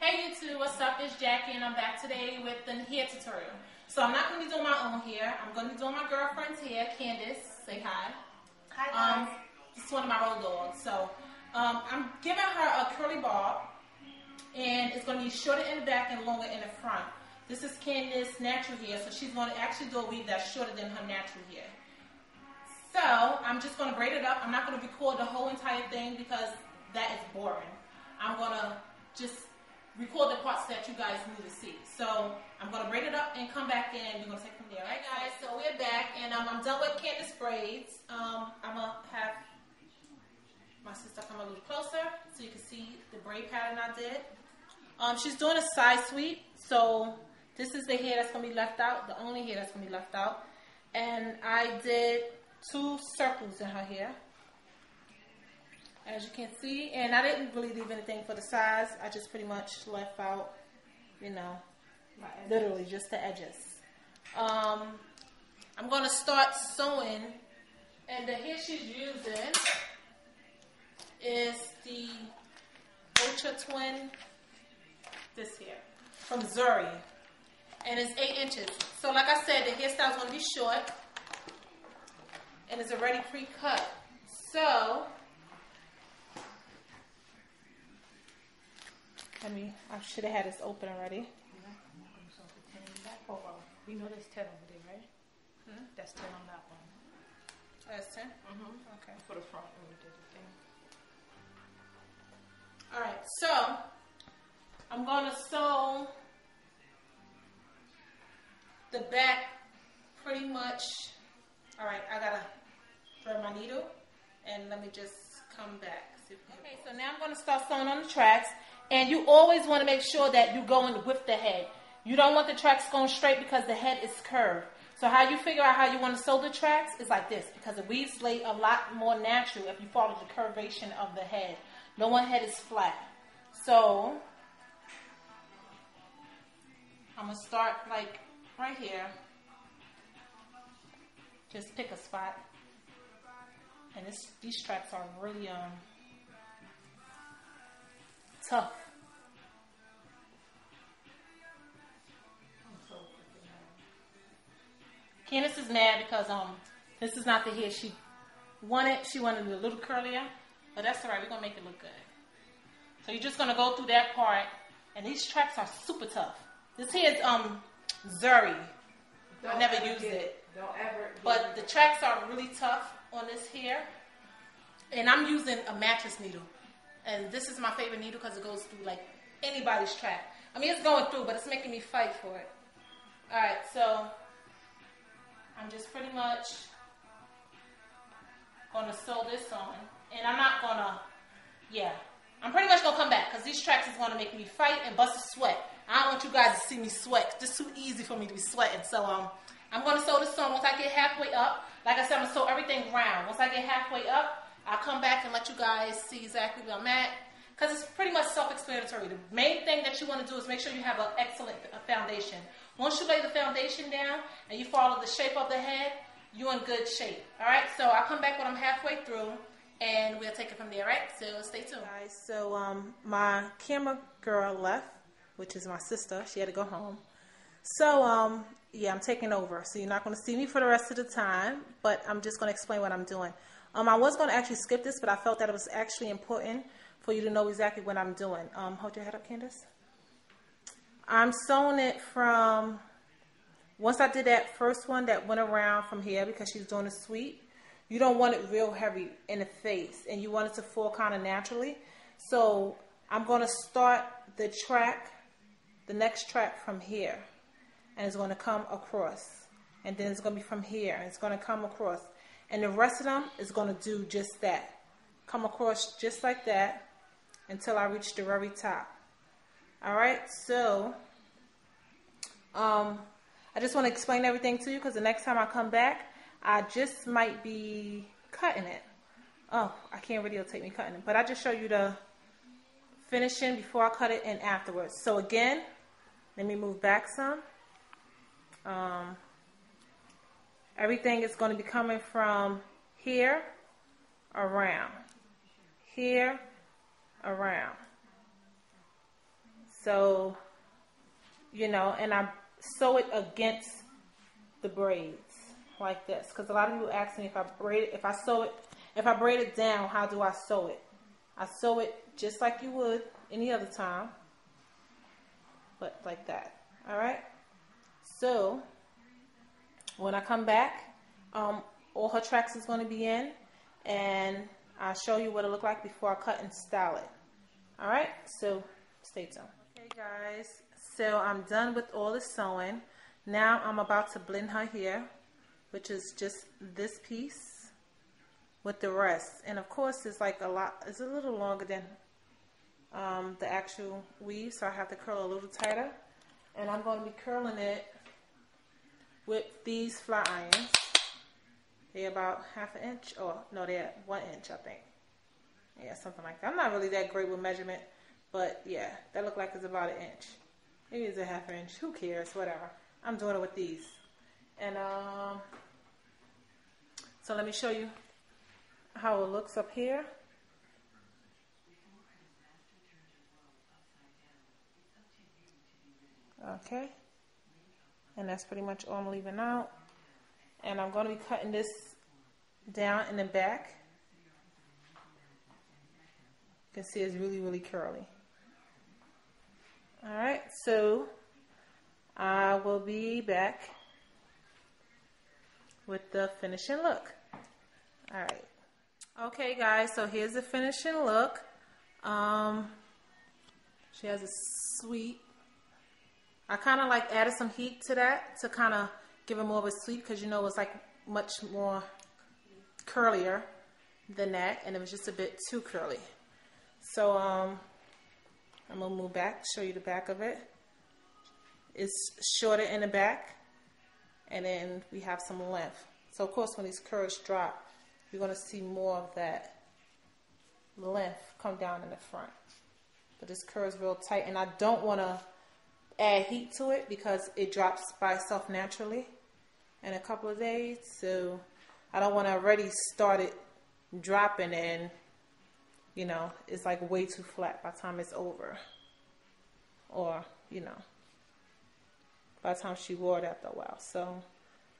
Hey YouTube, what's up? It's Jackie and I'm back today with the hair tutorial. So I'm not going to be doing my own hair. I'm going to be doing my girlfriend's hair. Candace, say hi. Hi guys. This is one of my road dogs. So I'm giving her a curly bob and it's going to be shorter in the back and longer in the front. This is Candace's natural hair, so she's going to actually do a weave that's shorter than her natural hair. So I'm just going to braid it up. I'm not going to record the whole entire thing because that is boring. I'm going to just record the parts that you guys need to see. So I'm going to braid it up and come back and we're going to take it from there. Alright guys, so we're back and I'm done with Candace braids. I'm going to have my sister come a little closer so you can see the braid pattern I did. She's doing a side sweep, so this is the hair that's going to be left out, the only hair that's going to be left out. And I did 2 circles in her hair, as you can see, and I didn't really leave anything for the sides. I just pretty much left out, you know, literally just the edges. I'm going to start sewing, and the hair she's using is the Ultra Twin, this hair, from Zuri, and it's 8 inches. So like I said, the hairstyle is going to be short, and it's already pre-cut. So I should have had this open already. Oh, we know there's 10 over there, right? That's 10 on that one. That's 10? Okay. For the front when we did the thing. Alright, so I'm going to sew the back pretty much. Alright, I got to thread my needle and let me just come back. Okay, so now I'm going to start sewing on the tracks. And you always want to make sure that you're going with the head. You don't want the tracks going straight because the head is curved. So how you figure out how you want to sew the tracks is like this, because it weaves lay a lot more natural if you follow the curvation of the head. No one head is flat. So I'm going to start like right here. Just pick a spot. And these tracks are really tough. Candace is mad because this is not the hair she wanted. She wanted it a little curlier, but that's alright. We're gonna make it look good. So you're just gonna go through that part, and these tracks are super tough. This hair is Zuri. I never used it, but the tracks are really tough on this hair, and I'm using a mattress needle. And this is my favorite needle because it goes through like anybody's track. I mean, it's going through, but it's making me fight for it. Alright, so I'm just pretty much going to sew this on. And I'm not going to, I'm pretty much going to come back because these tracks is going to make me fight and bust a sweat. I don't want you guys to see me sweat. It's too easy for me to be sweating. So I'm going to sew this on. Once I get halfway up, like I said, I'm going to sew everything round. Once I get halfway up, I'll come back and let you guys see exactly where I'm at, because it's pretty much self-explanatory. The main thing that you want to do is make sure you have an excellent foundation. Once you lay the foundation down and you follow the shape of the head, you're in good shape. All right, so I'll come back when I'm halfway through, and we'll take it from there, all right? So stay tuned. Guys, so my camera girl left, which is my sister. She had to go home. So, I'm taking over. So you're not going to see me for the rest of the time, but I'm just going to explain what I'm doing. I was going to actually skip this, but I felt that it was actually important for you to know exactly what I'm doing. Hold your head up, Candace. I'm sewing it from, once I did that first one that went around from here because she was doing a sweep, you don't want it real heavy in the face, and you want it to fall kind of naturally. So I'm going to start the track, the next track from here, and it's going to come across. And then it's going to be from here, and it's going to come across. And the rest of them is going to do just that. Come across just like that until I reach the very top. Alright, so I just want to explain everything to you because the next time I come back, I just might be cutting it. Oh, I can't videotape me cutting it. But I just show you the finishing before I cut it and afterwards. So again, let me move back some. Everything is going to be coming from here around, here around. So, you know, and I sew it against the braids like this, because a lot of people ask me if I braid it down, how do I sew it? I sew it just like you would any other time, but like that. All right. So when I come back, all her tracks is going to be in, and I'll show you what it look like before I cut and style it. All right. So stay tuned. Okay, guys. So I'm done with all the sewing. Now I'm about to blend her hair, which is just this piece with the rest. And of course, it's like it's a little longer than the actual weave, so I have to curl a little tighter. And I'm going to be curling it with these flat irons. They're about ½ an inch, or no, they're 1 inch, I think. Yeah, something like that. I'm not really that great with measurement, but yeah, that look like it's about 1 inch. Maybe it's ½ inch. Who cares? Whatever. I'm doing it with these. And so let me show you how it looks up here. Okay. And that's pretty much all I'm leaving out. And I'm going to be cutting this down in the back. You can see it's really, really curly. Alright, so I will be back with the finishing look. Alright. Okay, guys, so here's the finishing look. She has a sweet. I kind of like added some heat to that to kind of give it more of a sweep, because you know it's like much more curlier than that, and it was just a bit too curly. So I'm gonna move back, show you the back of it. It's shorter in the back, and then we have some length. So of course, when these curves drop, you're gonna see more of that length come down in the front. But this curve is real tight, and I don't want to add heat to it because it drops by itself naturally in a couple of days. So I don't want to already start it dropping, and you know, it's like way too flat by the time it's over, or you know, by the time she wore it after a while. So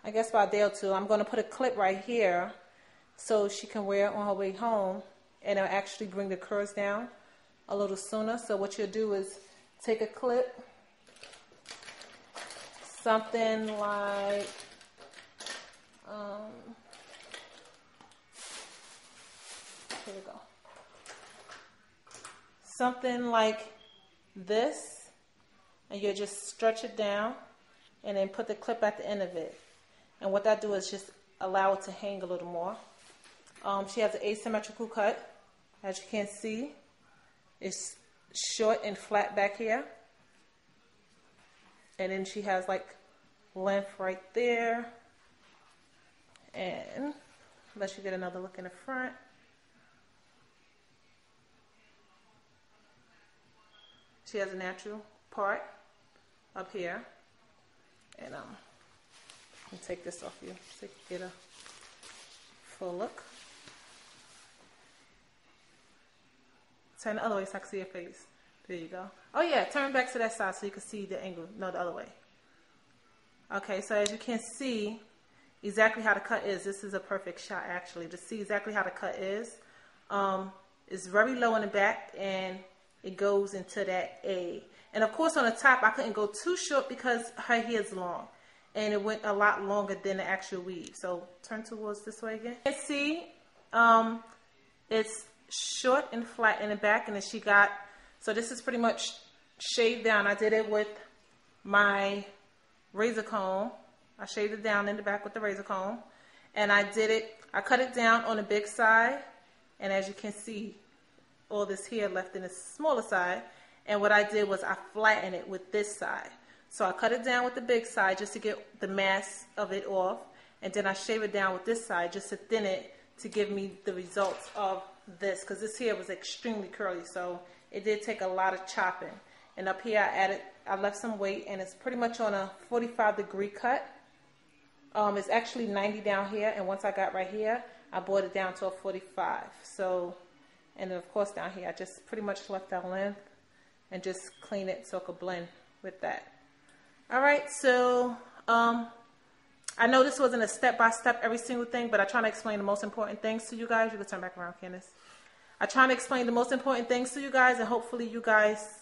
I guess by a day or two, I'm going to put a clip right here so she can wear it on her way home, and it'll actually bring the curves down a little sooner. So what you'll do is take a clip, something like here we go, something like this, and you just stretch it down and then put the clip at the end of it. And what that do is just allow it to hang a little more. She has an asymmetrical cut, as you can see. It's short and flat back here, and then she has like length right there. And let you get another look in the front. She has a natural part up here, and let me take this off you so you can get a full look. Turn the other way so I can see your face. There you go. Oh yeah, turn back to that side so you can see the angle. No, the other way. Okay, so as you can see exactly how the cut is. This is a perfect shot actually to see exactly how the cut is. It's very low in the back, and it goes into that A. And of course on the top I couldn't go too short because her hair is long, and it went a lot longer than the actual weave. So turn towards this way again. You can see it's short and flat in the back, and then she got, so this is pretty much shaved down. I did it with my razor comb. I shaved it down in the back with the razor comb, and I cut it down on the big side, and as you can see, all this hair left in the smaller side. And what I did was I flattened it with this side. So I cut it down with the big side just to get the mass of it off, and then I shave it down with this side just to thin it to give me the results of this, because this hair was extremely curly, so it did take a lot of chopping. And up here I left some weight, and it's pretty much on a 45-degree cut. It's actually 90 down here, and once I got right here, I brought it down to a 45. So, and then of course down here I just pretty much left that length, and just clean it so it could blend with that. All right, so I know this wasn't a step-by-step every single thing, but I try to explain the most important things to you guys. You can turn back around, Candace. I try to explain the most important things to you guys, and hopefully you guys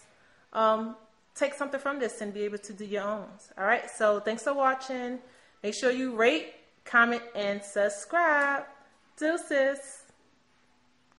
take something from this and be able to do your own. All right, so thanks for watching. Make sure you rate, comment, and subscribe. Deuces.